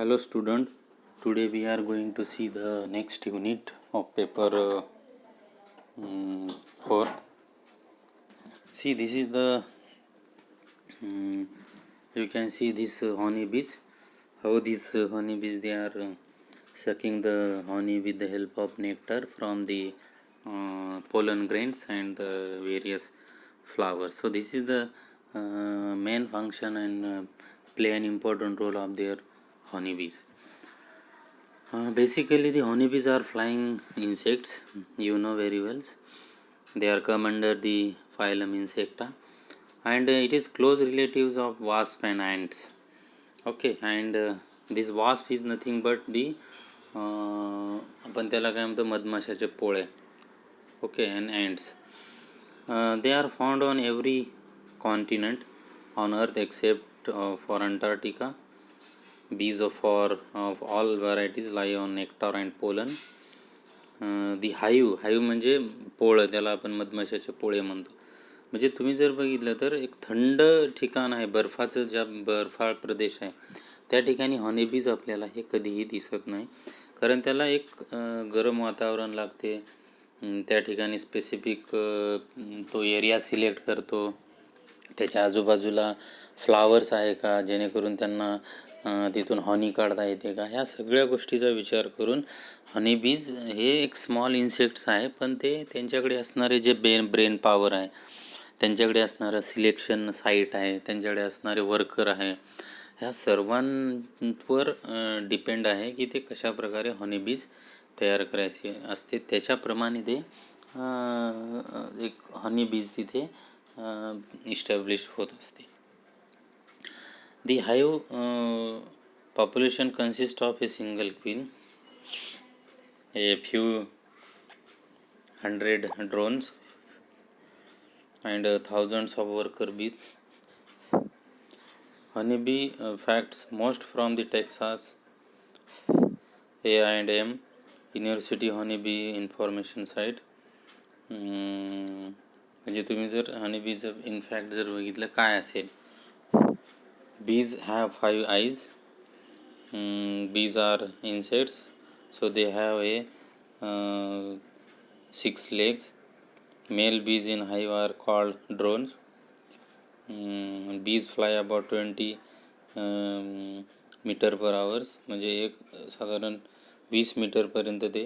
Hello student, today we are going to see the next unit of paper 4th. See, this is the you can see this honeybees, how these honeybees they are sucking the honey with the help of nectar from the pollen grains and the various flowers. So this is the main function and play an important role of their honeybees. Basically, the honeybees are flying insects, you know very well. They are come under the phylum Insecta, and it is close relatives of wasp and ants. Okay, and this wasp is nothing but the आपण त्याला काय म्हणतो मधमाशाचे पोळे. Okay, and ants. They are found on every continent on earth except for Antarctica. Bees of all varieties lie on nectar and pollen. The hive म्हणजे पोळं, त्याला आपण मधमाशाचे पोळे म्हणतो. म्हणजे तुम्ही जर बघितलं तर एक थंड ठिकाण आहे, बर्फाचं ज्या बर्फाळ प्रदेश आहे त्या ठिकाणी हॉनीबीज आपल्याला हे कधीही दिसत नाही, कारण त्याला एक गरम वातावरण लागते. त्या ठिकाणी स्पेसिफिक तो एरिया सिलेक्ट करतो, त्याच्या आजूबाजूला फ्लावर्स आहे का जेणेकरून त्यांना तिथून हॉनी काढता येते का, ह्या सगळ्या गोष्टीचा विचार करून हनीबीज हे एक स्मॉल इन्सेक्ट्स आहे, पण ते त्यांच्याकडे असणारे जे ब्रेन पॉवर आहे, त्यांच्याकडे असणारं सिलेक्शन साईट आहे, त्यांच्याकडे असणारे वर्कर आहे, ह्या सर्वांवर डिपेंड आहे की ते कशाप्रकारे हनीबीज तयार करायचे असते. त्याच्याप्रमाणे ते एक हनीबीज तिथे इस्टॅब्लिश होत असते. The hive population consists of a single queen, a few hundred drones, and thousands of worker bees. Honeybee facts most from the Texas A&M University Honeybee Information Site. म्हणजे तुम्ही जर हनीबीचं इनफॅक्ट जर बघितलं काय असेल. Bees have 5 eyes. Bees are insects, so they have a 6 legs. Male bees in hive are called drones. Bees fly about 20 metre per hours, म्हणजे एक साधारण 20 मीटरपर्यंत ते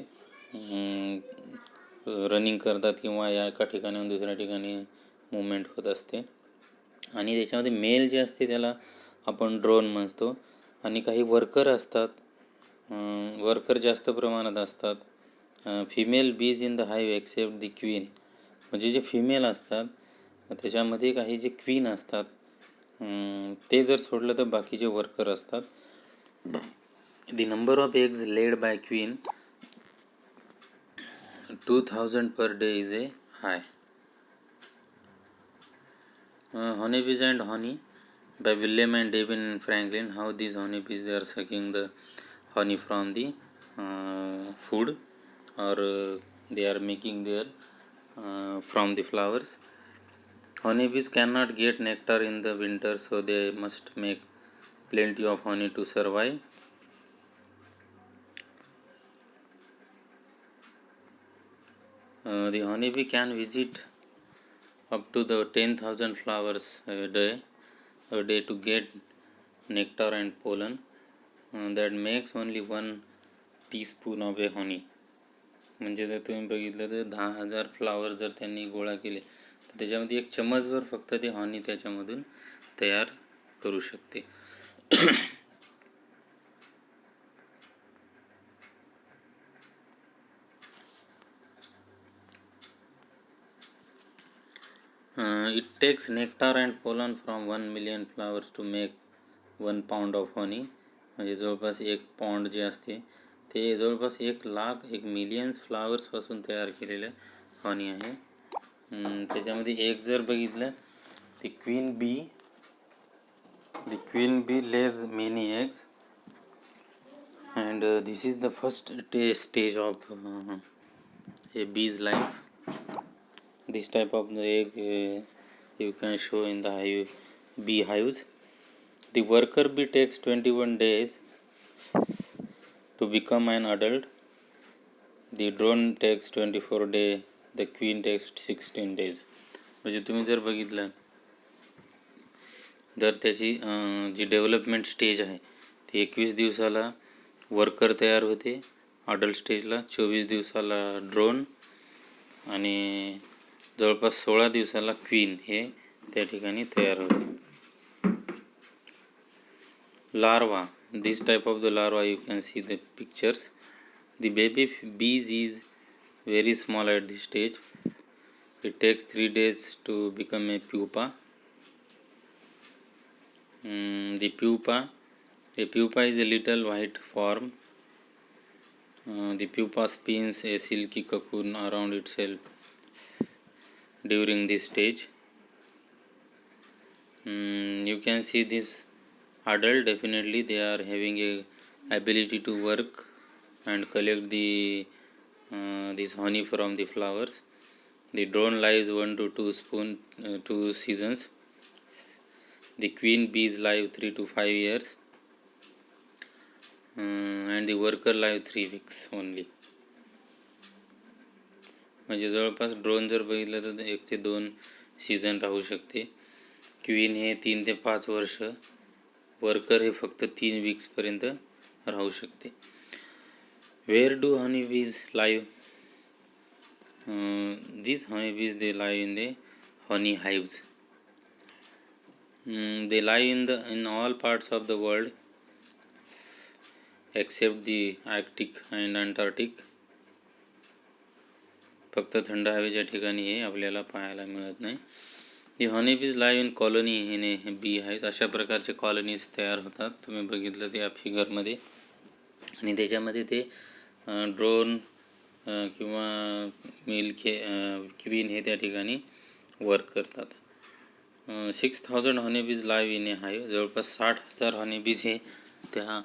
रनिंग करतात किंवा एका ठिकाणाहून दुसऱ्या ठिकाणी मूवमेंट होत असते. आणि त्याच्यामध्ये मेल जे असते त्याला आपण ड्रोन म्हणतो, आणि काही वर्कर असतात, वर्कर जास्त प्रमाणात असतात. Female bees in the hive except the queen, म्हणजे जे फिमेल असतात त्याच्यामध्ये काही जे क्वीन असतात ते जर सोडलं तर बाकीचे वर्कर असतात. The number of eggs led by queen 2000 per day is a hi. Honeybees and Honey by William and Devin Franklin. How these honeybees they are sucking the honey from the food, or they are making their from the flowers. Honeybees cannot get nectar in the winter, so they must make plenty of honey to survive. The honeybee can visit up to the 10,000 flowers a day to get nectar and pollen. That makes only 1 teaspoon of a honey. म्हणजे जर तुम्ही बघितलं तर 10,000 flower जर त्यांनी गोळा केले तर त्याच्यामध्ये 1 चमचभर फक्त ते हनी त्याच्यामधून तयार करू शकते. It takes nectar and pollen from 1 million flowers to make 1 pound of honey. म्हणजे जवळपास 1 पाऊंड जे असते ते जवळपास 1 मिलियन्स फ्लावर्सपासून तयार केलेलं हनी आहे. त्याच्यामध्ये एक जर बघितलं ती queen bee lays many eggs, and this is the first stage of a bee's life. This type of the egg you can show in the bee hives. The worker bee takes 21 days To become an adult, the drone takes 24 days, the queen takes 16 days. म्हणजे तुम्ही जर बघितलं तर त्याची जी development stage आहे ती 21 दिवसाला worker तयार होते, अडल्ट स्टेजला 24 दिवसाला ड्रोन आणि जवळपास 16 दिवसाला क्वीन हे त्या ठिकाणी तयार होते. Larva, this type of the larva you can see the pictures. The baby bees is very small at this stage. It takes 3 days to become a pupa. The pupa is a little white form. The pupa spins a silky cocoon around itself during this stage. You can see this adult, definitely they are having a ability to work and collect the this honey from the flowers. The drone lives 1 to 2 seasons. The queen bees live 3 to 5 years, and the worker live 3 weeks only. म्हणजे जवळपास drone जर बघितलं तर 1 ते 2 season राहू शकते. Queen हे 3 ते 5 वर्ष, worker हे फक्त 3 वीक्सपर्यंत राहू शकते. वेअर डू हनी बीज live? These honeybees, they live in the honey hives. They live in all parts of the world except the Arctic and Antarctic. फक्त थंड हवेच्या ठिकाणी हे आपल्याला पाहायला मिळत नाही. The honeybees live in colony in a bee hives. अशा प्रकारचे कॉलनीज तयार होतात, तुम्ही बघितलं त्या फिगरमध्ये. आणि त्याच्यामध्ये ते ड्रोन किंवा मिल्क क्वीन हे त्या ठिकाणी वर्क करतात. 6,000 हनीबीज लाईव्ह इन ए हाईव्ह. जवळपास 60,000 हनीबीज हे त्या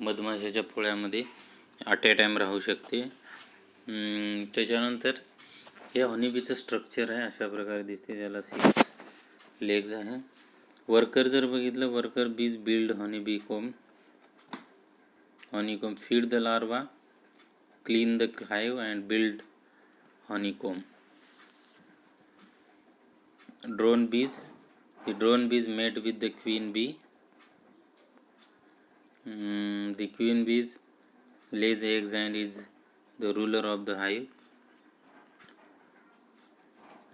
मधमाशाच्या पोळ्यामध्ये ॲट ए टाईम राहू शकते. त्याच्यानंतर हे हनीबीचं स्ट्रक्चर आहे अशा प्रकारे दिसते, ज्याला 6 लेग्स आहे. वर्कर जर बघितलं, worker bees build honeybee comb, honeycomb feed the larva, clean the hive and build honeycomb. Drone bees, the drone bees mate with the queen bee. The queen bees lays eggs and is the ruler of the hive.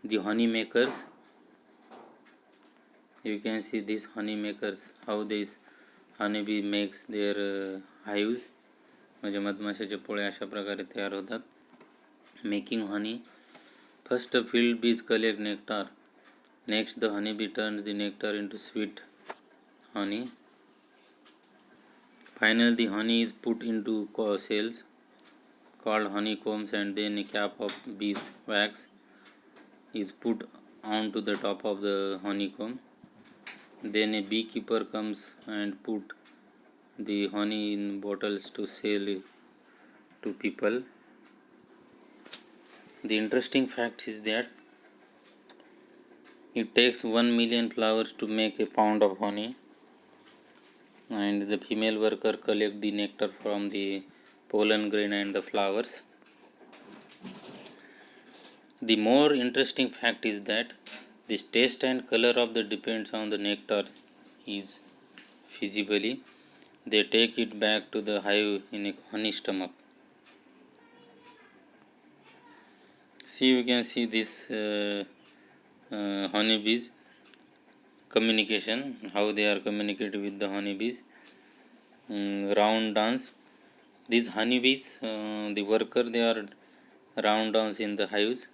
The honey makers, you can see these honey makers, how this honeybee makes their hives. म्हणजे मधमाशाचे पोळे अशा प्रकारे तयार होतात. Making Honey, first field बीज collect nectar, next the honey bee turns the nectar into sweet Honey. Final the honey is put into cells called honeycombs, and then a cap of beeswax is put onto the top of the honeycomb. Then a beekeeper comes and put the honey in bottles to sell it to people. The interesting fact is that it takes 1 million flowers to make a pound of honey, and the female worker collect the nectar from the pollen grain and the flowers. The more interesting fact is that this taste and color of the depends on the nectar is feasibly. They take it back to the hive in a honey stomach. See, you can see this honeybees communication, how they are communicating with the honeybees. Round dance. These honeybees, the worker, they are round dance in the hives,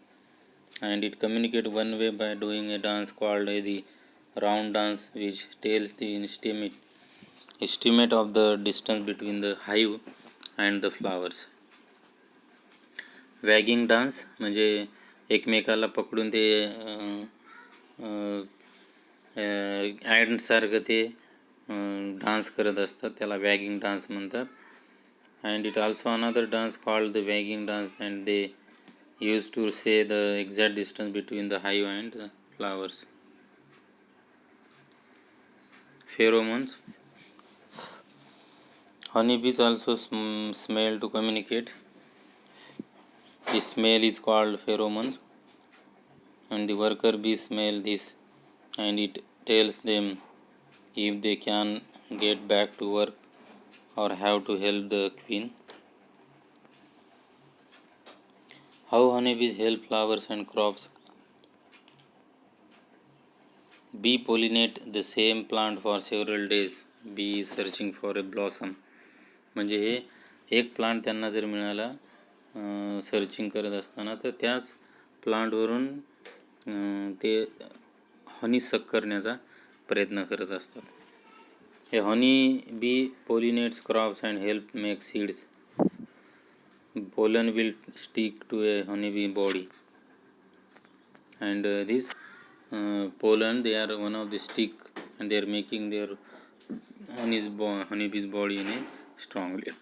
and it communicate one way by doing a dance called the round dance, which tells the estimate of the distance between the hive and the flowers. वॅगिंग dance म्हणजे एकमेकाला पकडून ते ॲडसारखं ते dance करत असतात, त्याला wagging dance म्हणतात. And it also another dance called the wagging dance, and they use to say the exact distance between the hive and the flowers. Pheromones. Honeybees also smell to communicate. The smell is called pheromones, and the worker bees smell this, and it tells them if they can get back to work or have to help the queen. How honeybees help flowers and crops? Bee pollinate the same plant for several days. Bee is searching for a blossom. म्हणजे हे एक plant त्यांना जर मिळाला searching करत असताना, तर त्याच प्लांटवरून ते हनी सक करण्याचा प्रयत्न करत असतात. हे honey bee pollinates crops and help make seeds. Pollen will stick to a honeybee body, and this pollen, they are one of the stick, and they are making their honeybee's body in a strong layer.